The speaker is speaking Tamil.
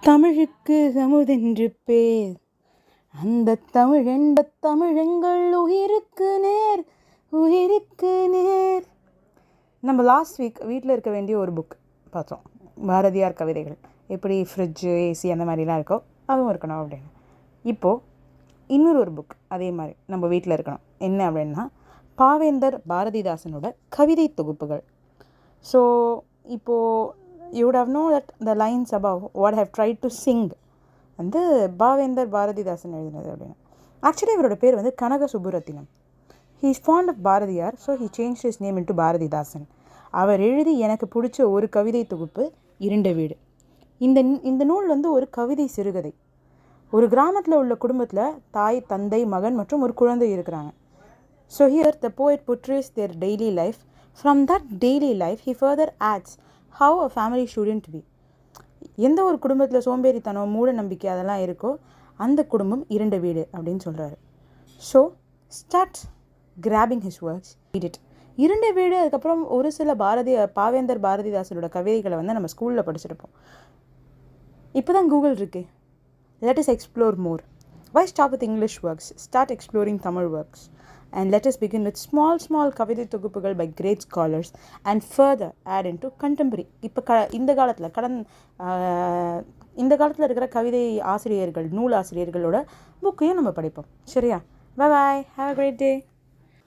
தமிழுக்கு அமுதென்று பேர், அந்த தமிழ் என்ப தமிழெங்கள் உயிருக்கு நேர், உயிருக்கு நேர். நம்ம லாஸ்ட் வீட்டில் இருக்க வேண்டிய ஒரு புக் பார்த்தோம், பாரதியார் கவிதைகள். எப்படி ஃப்ரிட்ஜு, ஏசி அந்த மாதிரிலாம் இருக்கோ அதுவும் இருக்கணும் அப்படின்னு. இப்போது இன்னொரு ஒரு புக் அதே மாதிரி நம்ம வீட்டில் இருக்கணும். என்ன அப்படின்னா, பாவேந்தர் பாரதிதாசனோட கவிதை தொகுப்புகள். ஸோ இப்போது you would have known that the lines above what I have tried to sing வந்து பாவேந்தர் பாரதிதாசன் எழுதினது அப்படின்னு. ஆக்சுவலி இவரோட பேர் வந்து கனக Subburathinam. he is fond of Bharathiyar, so he changed his name into Bharathidasan. அவர் எழுதி எனக்கு பிடிச்ச ஒரு கவிதை தொகுப்பு இருண்ட வீடு. இந்த நூல் வந்து ஒரு கவிதை சிறுகதை. ஒரு கிராமத்தில் உள்ள குடும்பத்தில் தாய், தந்தை, மகன் மற்றும் ஒரு குழந்தை இருக்கிறாங்க. So here the poet portrays their daily life. From that daily life he further adds how a family shouldn't be. எந்த ஒரு குடும்பத்தில் சோம்பேறித்தனம், மூட நம்பிக்கை அதெல்லாம் இருக்கோ அந்த குடும்பம் இருண்ட வீடு அப்படின்னு சொல்கிறாரு. So start grabbing his works, read it. இருண்ட வீடு, அதுக்கப்புறம் ஒரு சில பாவேந்தர் பாரதிதாசனோட கவிதைகளை வந்து நம்ம ஸ்கூலில் படிச்சிருப்போம். இப்போ தான் கூகுள் இருக்குது. let us explore more. Why stop with English works? Start exploring Tamil works. And let us begin with small கவிதை தொகுப்புகள் by great scholars and further add into contemporary. இப்போ இந்த காலத்தில் இருக்கிற கவிதை ஆசிரியர்கள், நூல் ஆசிரியர்களோட புக்கையும் நம்ம படிப்போம். சரியா? Bye bye. Have a great day.